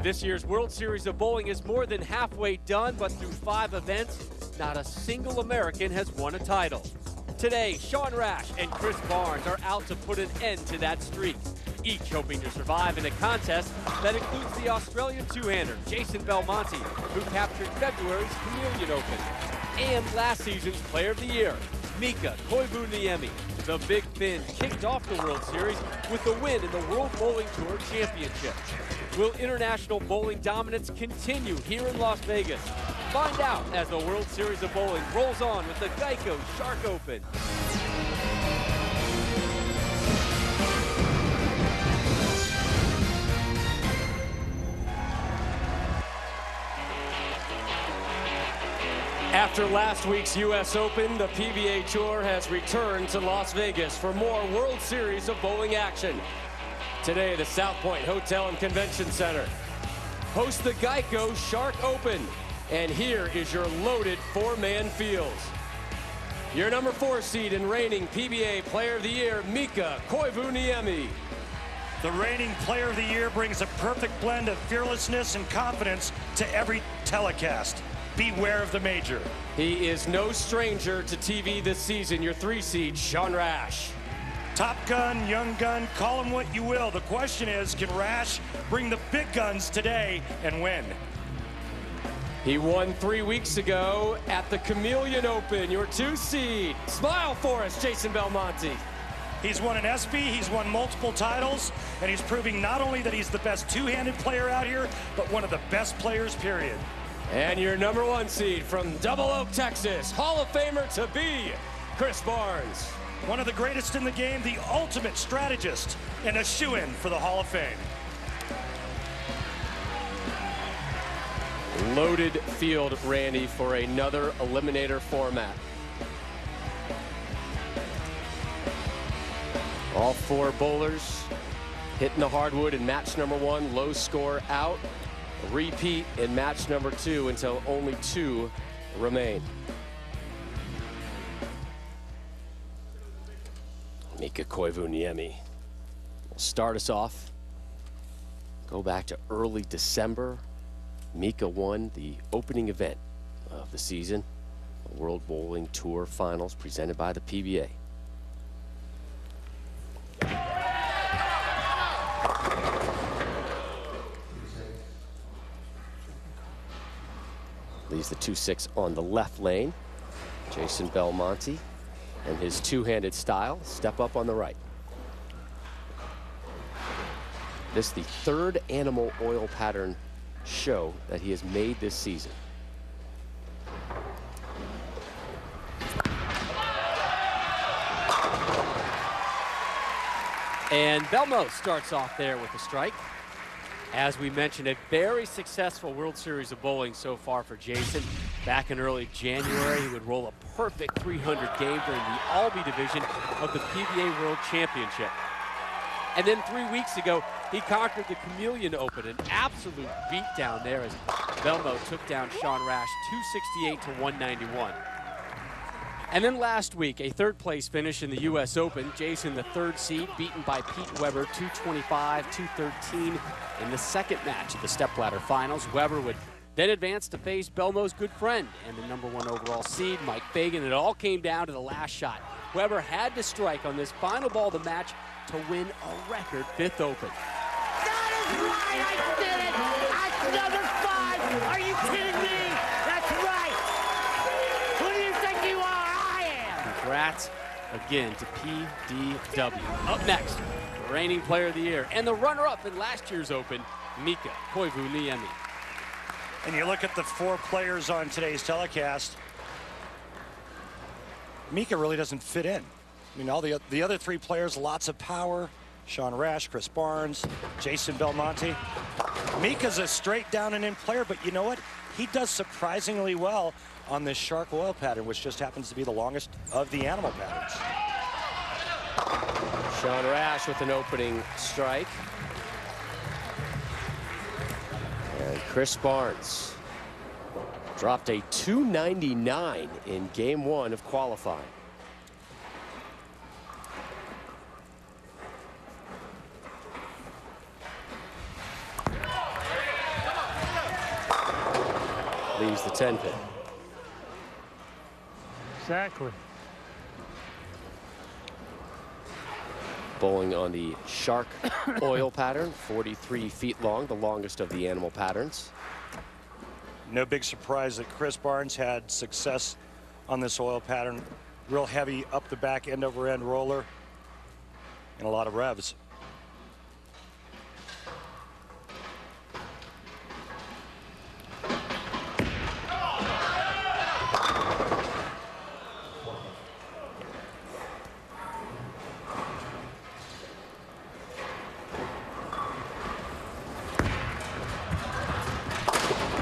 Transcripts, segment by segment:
This year's World Series of Bowling is more than halfway done, but through 5 events, not a single American has won a title. Today, Sean Rash and Chris Barnes are out to put an end to that streak, each hoping to survive in a contest that includes the Australian two-hander Jason Belmonte, who captured February's Chameleon Open, and last season's Player of the Year, Mika Koivuniemi. The Big Fin kicked off the World Series with a win in the World Bowling Tour Championship. Will international bowling dominance continue here in Las Vegas? Find out as the World Series of Bowling rolls on with the GEICO Shark Open. After last week's U.S. Open, the PBA Tour has returned to Las Vegas for more World Series of Bowling action. Today, the South Point Hotel and Convention Center hosts the GEICO Shark Open. And here is your loaded 4-man fields. Your number 4 seed and reigning PBA Player of the Year, Mika Koivuniemi. The reigning Player of the Year brings a perfect blend of fearlessness and confidence to every telecast. Beware of the major. He is no stranger to TV this season. Your 3 seed, Sean Rash. Top gun, young gun, call him what you will. The question is, can Rash bring the big guns today and win? He won 3 weeks ago at the Chameleon Open, your 2 seed. Smile for us, Jason Belmonte. He's won an ESPY, he's won multiple titles, and he's proving not only that he's the best two-handed player out here, but one of the best players, period. And your number 1 seed from Double Oak, Texas, Hall of Famer to be, Chris Barnes. One of the greatest in the game, the ultimate strategist, and a shoo-in for the Hall of Fame. Loaded field, Randy, for another eliminator format. All 4 bowlers hitting the hardwood in match number 1, low score out. A repeat in match number 2 until only 2 remain. Mika Koivuniemi will start us off. Go back to early December. Mika won the opening event of the season, the World Bowling Tour Finals presented by the PBA. Leaves the 2-6 on the left lane. Jason Belmonte and his two-handed style step up on the right. This is the 3rd animal oil pattern show that he has made this season. And Belmo starts off there with a strike. As we mentioned, a very successful World Series of Bowling so far for Jason. Back in early January, he would roll a perfect 300 game during the Albee division of the PBA World Championship. And then 3 weeks ago, he conquered the Chameleon Open, an absolute beatdown there as Belmo took down Sean Rash 268 to 191. And then last week, a 3rd place finish in the U.S. Open. Jason, the 3rd seed, beaten by Pete Weber 225-213 in the 2nd match of the stepladder finals. Weber would then advance to face Belmo's good friend and the number 1 overall seed, Mike Fagan. It all came down to the last shot. Weber had to strike on this final ball of the match to win a record 5th Open. That is right! I did it! That's number 5! Are you kidding me? That's right! Who do you think you are? I am! Congrats again to PDW. Up next, the reigning Player of the Year and the runner-up in last year's Open, Mika Koivuniemi. And you look at the 4 players on today's telecast, Mika really doesn't fit in. I mean, all the other 3 players, lots of power. Sean Rash, Chris Barnes, Jason Belmonte. Mika's a straight down and in player, but you know what? He does surprisingly well on this shark oil pattern, which just happens to be the longest of the animal patterns. Sean Rash with an opening strike. And Chris Barnes dropped a 299 in game 1 of qualifying. leaves the 10 pin. Exactly. Bowling on the shark oil pattern, 43 feet long, the longest of the animal patterns. No big surprise that Chris Barnes had success on this oil pattern. Real heavy up the back, end over end roller, and a lot of revs.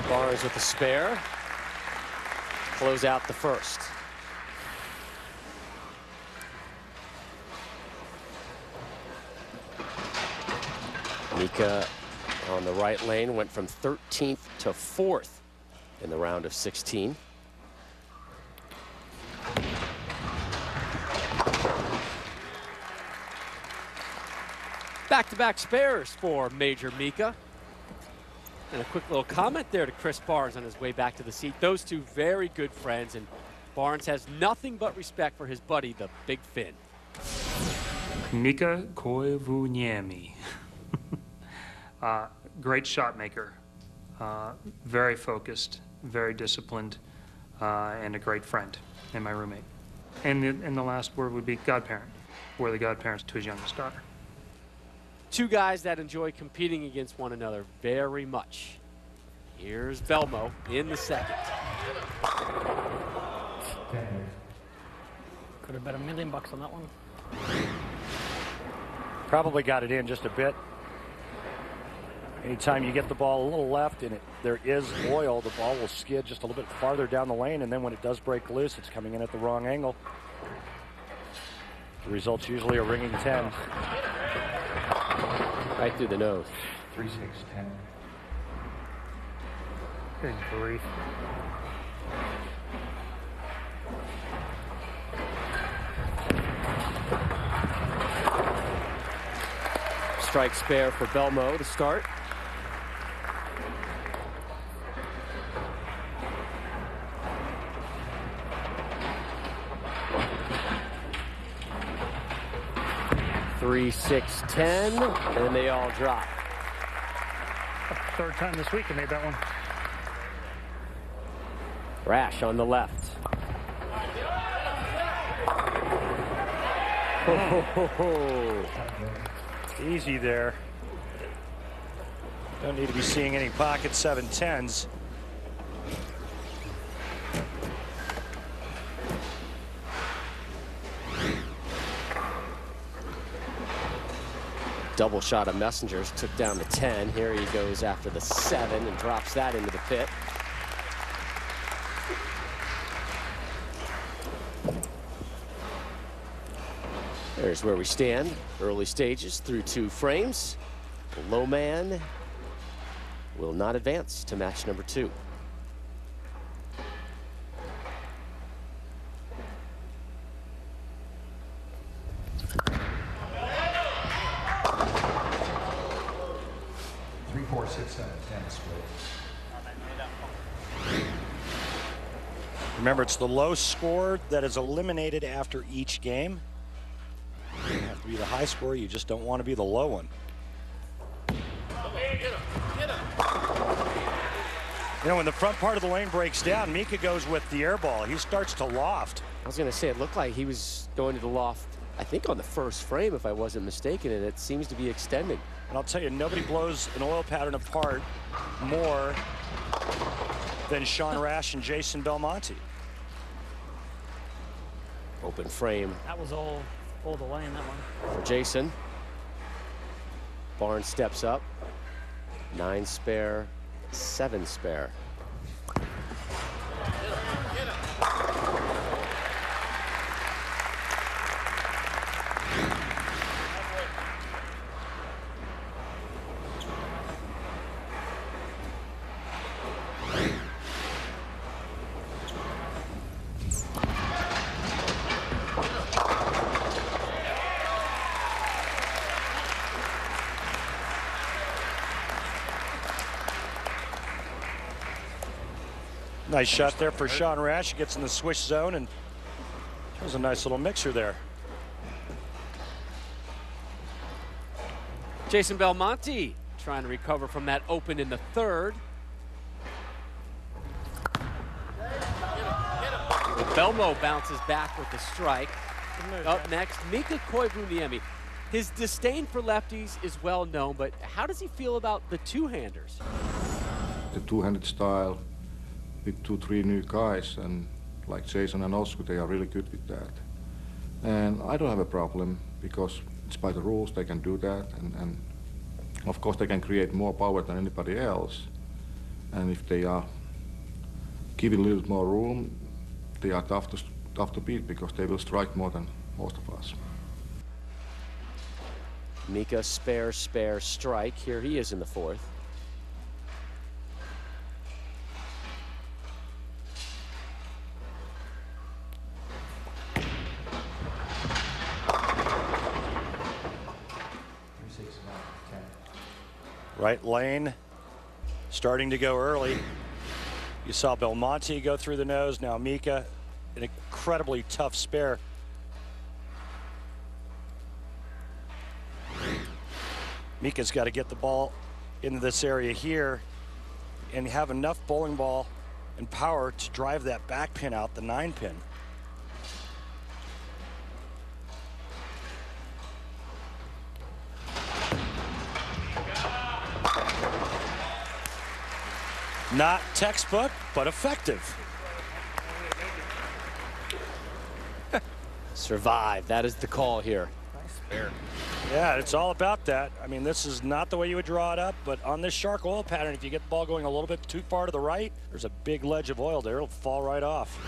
Barnes with the spare. Close out the first. Mika on the right lane went from 13th to 4th in the round of 16. Back-to-back spares for Major Mika. And a quick little comment there to Chris Barnes on his way back to the seat. Those two very good friends, and Barnes has nothing but respect for his buddy, the Big Finn. Mika Koivuniemi. Great shot maker. Very focused, very disciplined, and a great friend, and my roommate. And the last word would be godparent. We're the godparents to his youngest daughter. Two guys that enjoy competing against one another very much. Here's Belmo in the second. Could have bet $1 million on that one. Probably got it in just a bit. Anytime you get the ball a little left and there is oil, the ball will skid just a little bit farther down the lane, and then when it does break loose, it's coming in at the wrong angle. The result's usually a ringing 10. Right through the nose. 3-6-10. Good grief. Strike spare for Belmo to start. Three, 6, 10, and they all drop. Third time this week I made that one. Rash on the left. Easy there. Don't need to be seeing any pocket 7-10s. Double shot of Messengers, took down the 10. Here he goes after the 7 and drops that into the pit. There's where we stand. Early stages through 2 frames. The low man will not advance to match number 2. Remember, it's the low score that is eliminated after each game. You have to be the high score. You just don't want to be the low one. You know, when the front part of the lane breaks down, Mika goes with the air ball. He starts to loft. I was going to say, it looked like he was going to the loft, I think on the first frame, if I wasn't mistaken, and it seems to be extending. And I'll tell you, nobody blows an oil pattern apart more than Sean Rash and Jason Belmonte. Open frame. That was all the lane, that one. For Jason. Barnes steps up. 9 spare, 7 spare. Nice shot there for Sean Rash. Gets in the swish zone and shows a nice little mixer there. Jason Belmonte trying to recover from that open in the third. Belmo bounces back with the strike. Up next, Mika Koivuniemi. His disdain for lefties is well known, but how does he feel about the two-handers? The two-handed style with 2-3 new guys, and like Jason and Oscar, they are really good with that. And I don't have a problem because it's by the rules, they can do that, and of course they can create more power than anybody else. And if they are given a little more room, they are tough to beat because they will strike more than most of us. Mika spare strike. Here he is in the fourth. Right lane starting to go early. You saw Belmonte go through the nose. Now Mika, an incredibly tough spare. Mika's got to get the ball into this area here and have enough bowling ball and power to drive that back pin out, the 9-pin. Not textbook, but effective. Survive. That is the call here. Nice spare. Yeah, it's all about that. I mean, this is not the way you would draw it up, but on this shark oil pattern, if you get the ball going a little bit too far to the right, there's a big ledge of oil there. It'll fall right off.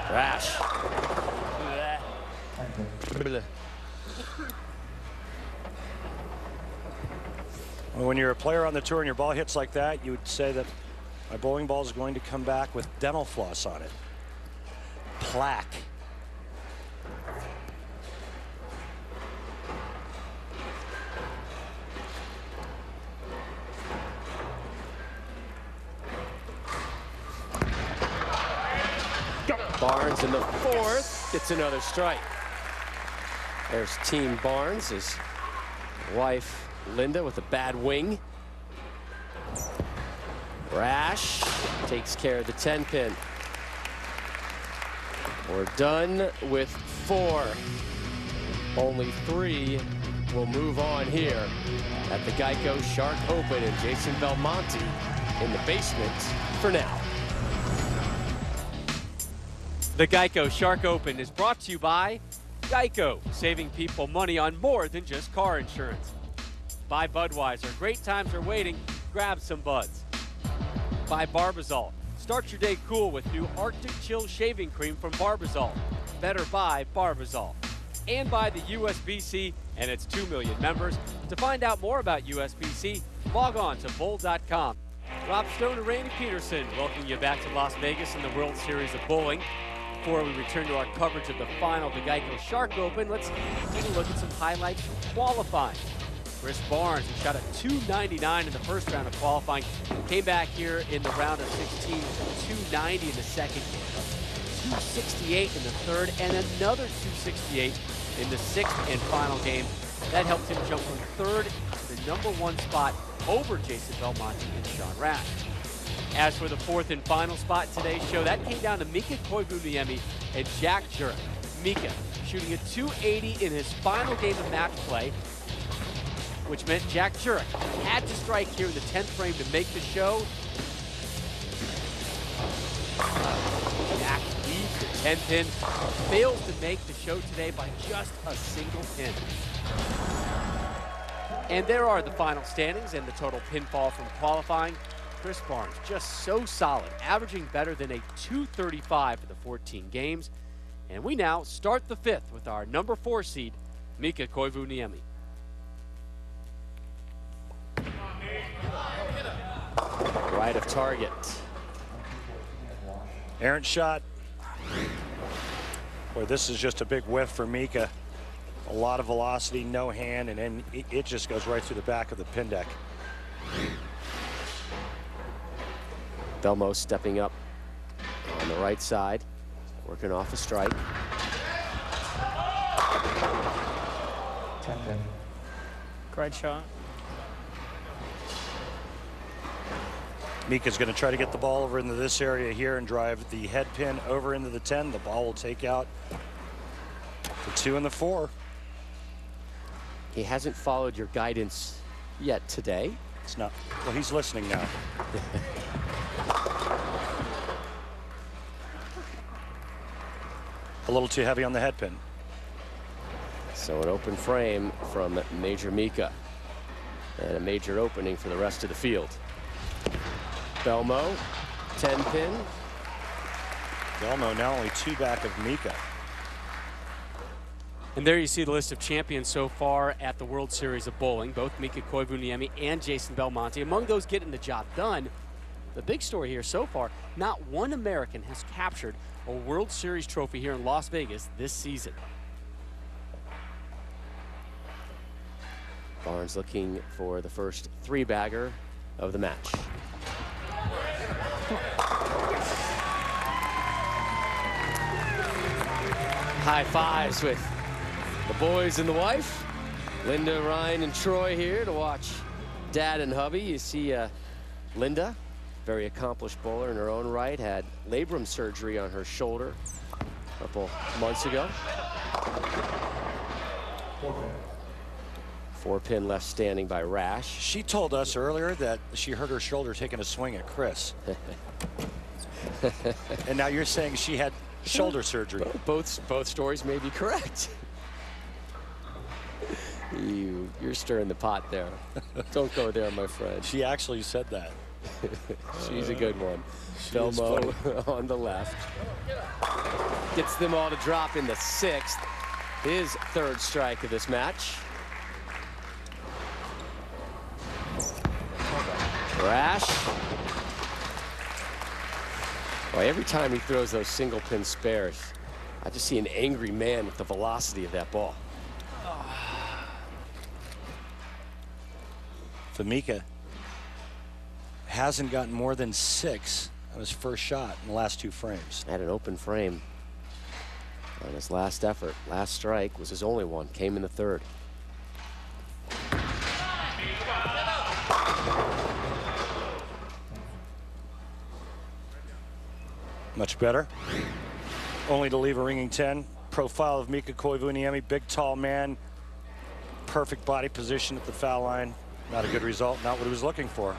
Rash. Well, when you're a player on the tour and your ball hits like that, you would say that my bowling ball is going to come back with dental floss on it. Plaque. Barnes in the fourth gets another strike. There's Team Barnes, his wife Linda with a bad wing. Rash takes care of the 10-pin. We're done with 4. Only 3 will move on here at the GEICO Shark Open, and Jason Belmonte in the basement for now. The GEICO Shark Open is brought to you by GEICO, saving people money on more than just car insurance. By Budweiser, great times are waiting, grab some buds. By Barbazol, start your day cool with new Arctic Chill shaving cream from Barbazol. Better by Barbazol. And by the USBC and its 2 million members. To find out more about USBC, log on to bowl.com. Rob Stone and Randy Peterson welcome you back to Las Vegas in the World Series of Bowling. Before we return to our coverage of the final of the GEICO Shark Open, let's take a look at some highlights from qualifying. Chris Barnes, who shot a .299 in the first round of qualifying, came back here in the round of 16 with a .290 in the second game, .268 in the third, and another .268 in the sixth and final game. That helped him jump from third to the #1 spot over Jason Belmonte and Sean Rash. As for the fourth and final spot in today's show, that came down to Mika Koivuniemi and Jack Jurek. Mika shooting a .280 in his final game of match play, which meant Jack Jurek had to strike here in the 10th frame to make the show. Jack leads the 10-pin, fails to make the show today by just a single pin. And there are the final standings and the total pinfall from qualifying. Chris Barnes just so solid, averaging better than a .235 for the 14 games. And we now start the fifth with our #4 seed, Mika Koivuniemi. Right of target. Errant shot. Boy, this is just a big whiff for Mika. A lot of velocity, no hand, and then it just goes right through the back of the pin deck. Belmo stepping up on the right side, working off a strike. Great shot. Mika's going to try to get the ball over into this area here and drive the head pin over into the 10. The ball will take out the 2 and the 4. He hasn't followed your guidance yet today. It's not. Well, he's listening now. A little too heavy on the head pin. So an open frame from Major Mika and a major opening for the rest of the field. Belmo, 10 pin. Belmo now only 2 back of Mika. And there you see the list of champions so far at the World Series of Bowling, both Mika Koivuniemi and Jason Belmonte. Among those getting the job done, the big story here so far, not one American has captured a World Series trophy here in Las Vegas this season. Barnes looking for the first 3-bagger of the match. High fives with the boys and the wife. Linda, Ryan, and Troy here to watch Dad and hubby. You see Linda, very accomplished bowler in her own right, had labrum surgery on her shoulder a couple months ago. 4-pin left standing by Rash. She told us earlier that she hurt her shoulder taking a swing at Chris. And now you're saying she had shoulder surgery. Both stories may be correct. You're stirring the pot there. Don't go there, my friend. She actually said that. She's a good one. Belmo on the left. Gets them all to drop in the 6th. His 3rd strike of this match. Rash. Well, every time he throws those single pin spares, I just see an angry man with the velocity of that ball. Mika hasn't gotten more than 6 on his first shot in the last 2 frames. Had an open frame on his last effort. Last strike was his only one, came in the 3rd. Much better. Only to leave a ringing 10. Profile of Mika Koivuniemi, big tall man, perfect body position at the foul line. Not a good result, not what he was looking for.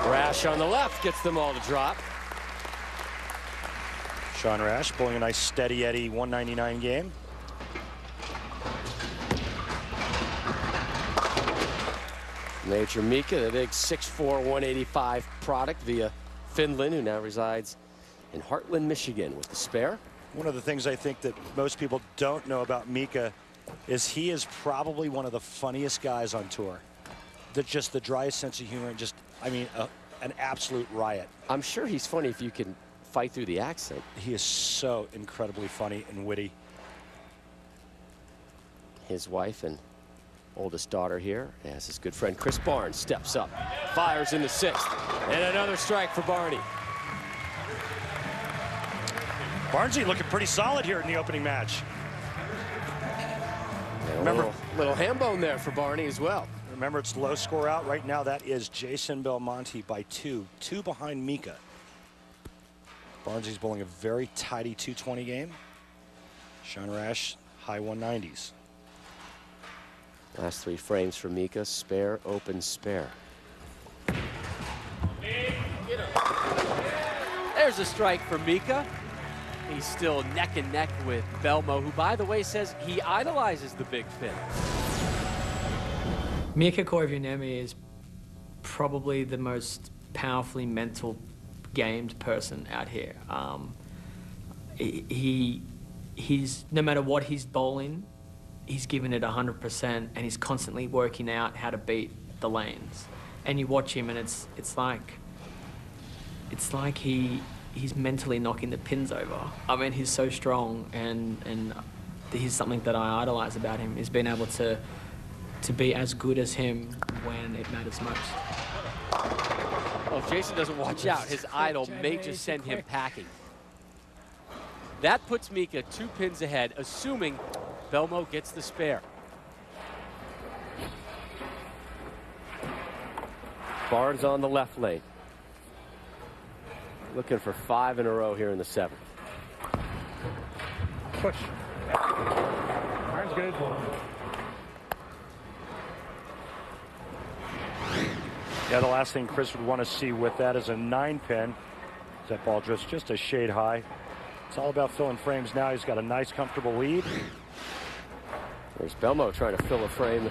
Rash on the left gets them all to drop. Sean Rash bowling a nice steady Eddie 199 game. Major Mika, the big 6'4", 185 product via Finland, who now resides in Heartland, Michigan with the spare. One of the things I think that most people don't know about Mika is he is probably one of the funniest guys on tour. Just the driest sense of humor and just, I mean, an absolute riot. I'm sure he's funny if you can fight through the accent. He is so incredibly funny and witty. His wife and oldest daughter here, as his good friend Chris Barnes steps up, fires in the 6th, and another strike for Barney. Barnesy looking pretty solid here in the opening match. Remember, little ham bone there for Barney as well. Remember, it's low score out right now. That is Jason Belmonte by 2 behind Mika. Barnesy's bowling a very tidy 220 game. Sean Rash, high 190s. Last 3 frames for Mika, spare, open, spare. There's a strike for Mika. He's still neck and neck with Belmo, who, by the way, says he idolizes the big fin. Mika Koivuniemi is probably the most powerfully mental gamed person out here. He's no matter what he's bowling, he's giving it 100%, and he's constantly working out how to beat the lanes. And you watch him, and it's like he's mentally knocking the pins over. I mean, he's so strong, and he's something that I idolize about him, is being able to be as good as him when it matters most. Well, if Jason doesn't watch out, his idol may just send him packing. That puts Mika 2 pins ahead, assuming Belmo gets the spare. Barnes on the left lane. Looking for 5 in a row here in the 7th. Push. Barnes good. Yeah, the last thing Chris would want to see with that is a 9-pin. That ball drifts just a shade high. It's all about filling frames now. He's got a nice, comfortable lead. There's Belmo trying to fill a frame.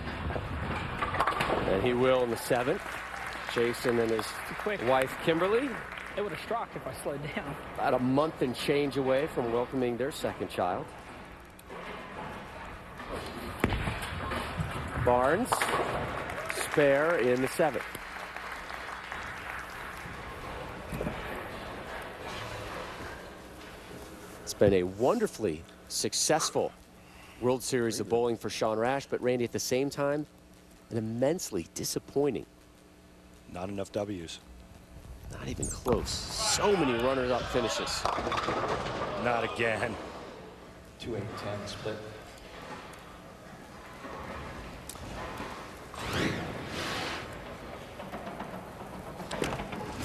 And he will in the 7th. Jason and his wife, Kimberly. It would have struck if I slowed down. About a month and change away from welcoming their 2nd child. Barnes, spare in the 7th. It's been a wonderfully successful World Series of bowling for Sean Rash, but Randy, at the same time, an immensely disappointing. Not enough W's. Not even close. So many runners-up finishes. Not again. 2-8-10 split.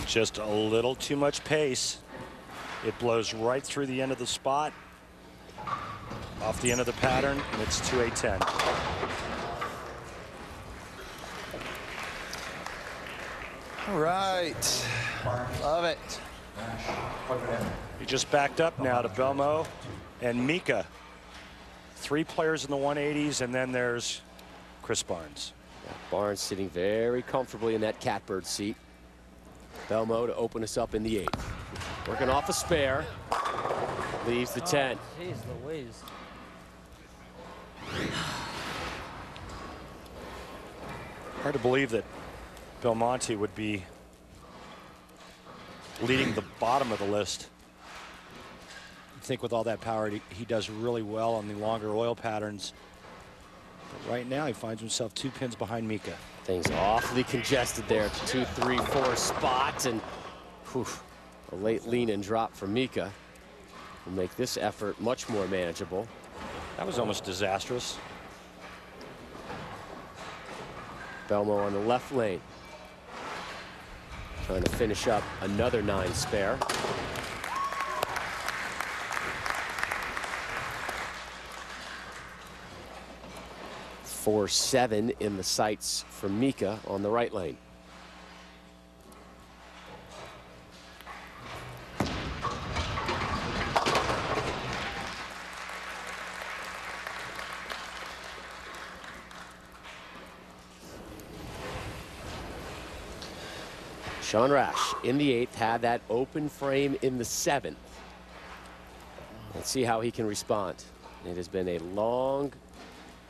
Just a little too much pace. It blows right through the end of the spot, off the end of the pattern, and it's 2-8-10. All right. Love it. He just backed up now to Belmo and Mika. 3 players in the 180s, and then there's Chris Barnes. Yeah, Barnes sitting very comfortably in that catbird seat. Belmo to open us up in the 8th. Working off a spare. Leaves the 10. Jeez Louise. Hard to believe that Belmonte would be leading the bottom of the list. I think with all that power, he does really well on the longer oil patterns. But right now, he finds himself 2 pins behind Mika. Things awfully congested there at the 2, 3, 4 spot, and whew, a late lean and drop for Mika will make this effort much more manageable. That was almost disastrous. Belmo on the left lane. Trying to finish up another 9 spare. Four 7 in the sights for Mika on the right lane. Sean Rash in the 8th had that open frame in the 7th. Let's see how he can respond. It has been a long,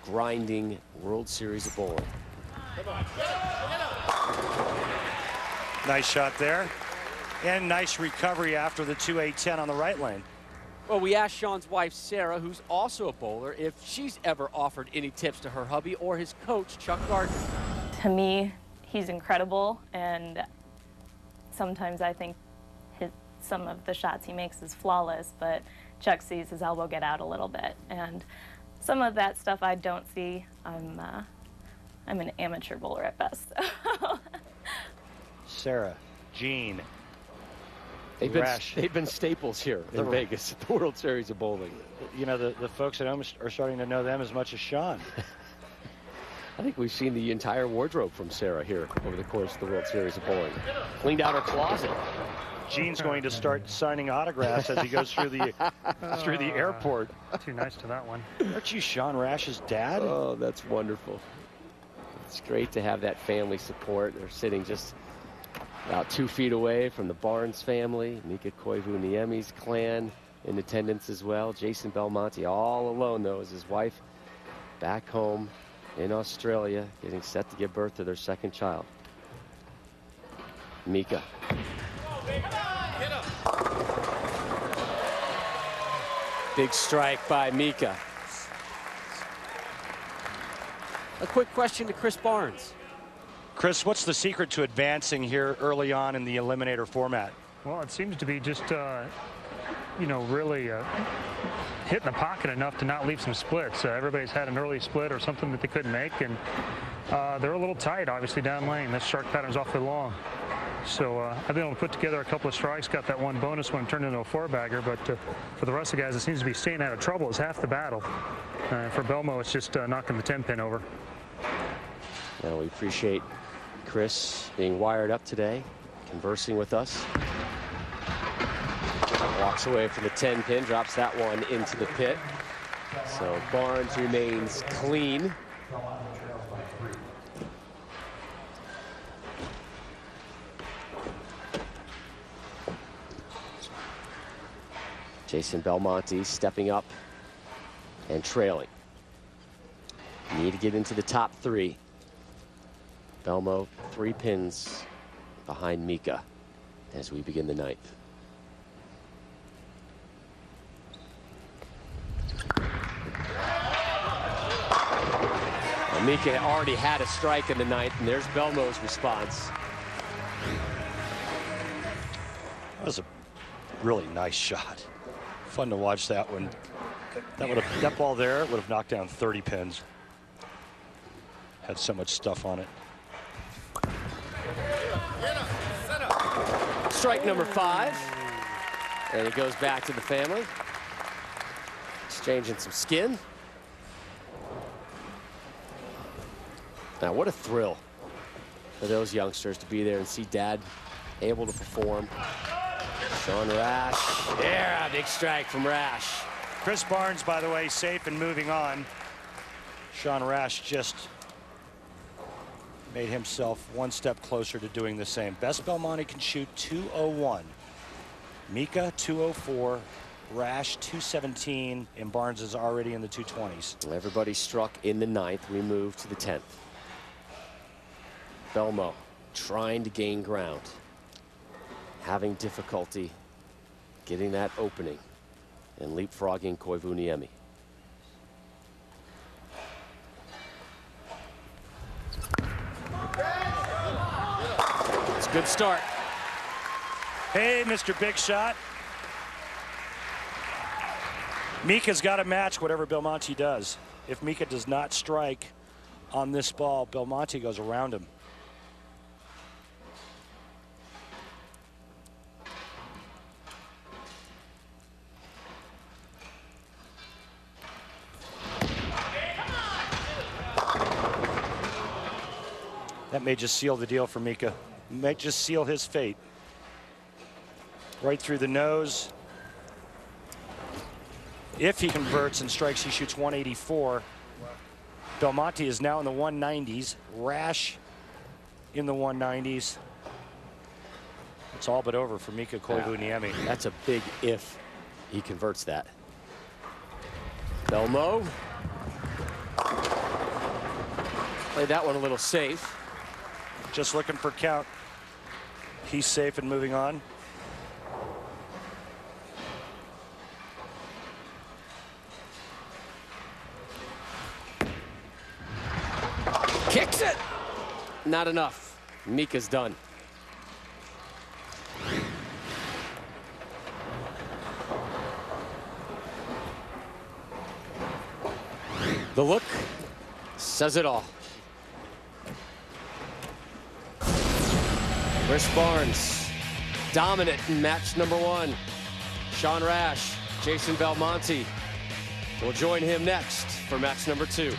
grinding World Series of bowling. Nice shot there. And nice recovery after the 2-8-10 on the right lane. Well, we asked Sean's wife, Sarah, who's also a bowler, if she's ever offered any tips to her hubby or his coach, Chuck Gardner. To me, he's incredible, and sometimes I think some of the shots he makes is flawless, but Chuck sees his elbow get out a little bit, and some of that stuff I don't see. I'm an amateur bowler at best. Sarah, Gene, They've been staples here in Vegas at the World Series of bowling. You know, the folks at home are starting to know them as much as Sean. I think we've seen the entire wardrobe from Sarah here over the course of the World Series of bowling. Cleaned out her closet. Gene's going to start signing autographs as he goes through the airport. Too nice to that one. Aren't you Sean Rash's dad? Oh, that's wonderful. It's great to have that family support. They're sitting just about 2 feet away from the Barnes family. Mika Koivuniemi's clan in attendance as well. Jason Belmonte all alone, though, as his wife back home in Australia, getting set to give birth to their 2nd child. Mika. Big strike by Mika. A quick question to Chris Barnes. Chris, what's the secret to advancing here early on in the eliminator format? Well, it seems to be just, you know, really hitting the pocket enough to not leave some splits. Everybody's had an early split or something that they couldn't make, and they're a little tight, obviously, down lane. This shark pattern's awfully long. So I've been able to put together a couple of strikes, got that one bonus one turned into a four-bagger, but for the rest of the guys, it seems to be staying out of trouble is half the battle. For Belmo, it's just knocking the 10-pin over. Well, we appreciate Chris being wired up today, conversing with us. Walks away from the 10-pin, drops that one into the pit. So Barnes remains clean. Jason Belmonte stepping up and trailing. Need to get into the top three. Belmo 3 pins behind Mika as we begin the ninth. Well, Mika already had a strike in the ninth, and there's Belmo's response. That was a really nice shot. Fun to watch that one. That ball there would have knocked down 30 pins. Had so much stuff on it. Strike number 5. And it goes back to the family. Exchanging some skin. Now, what a thrill for those youngsters to be there and see Dad able to perform. Sean Rash. Yeah, big strike from Rash. Chris Barnes, by the way, safe and moving on. Sean Rash just made himself one step closer to doing the same. Best Belmonte can shoot 201. Mika 204. Rash 217. And Barnes is already in the 220s. Everybody struck in the ninth. We move to the 10th. Belmo trying to gain ground. Having difficulty getting that opening and leapfrogging Koivuniemi. It's a good start. Hey, Mr. Big Shot. Mika's got to match whatever Belmonte does. If Mika does not strike on this ball, Belmonte goes around him. That may just seal the deal for Mika. May just seal his fate. Right through the nose. If he converts and strikes, he shoots 184. Belmonte is now in the 190s. Rash in the 190s. It's all but over for Mika Koivuniemi. That's a big if he converts that. Belmo. Played that one a little safe. Just looking for count. He's safe and moving on. Kicks it. Not enough. Mika's done. The look says it all. Chris Barnes, dominant in match number 1. Sean Rash, Jason Belmonte will join him next for match number 2.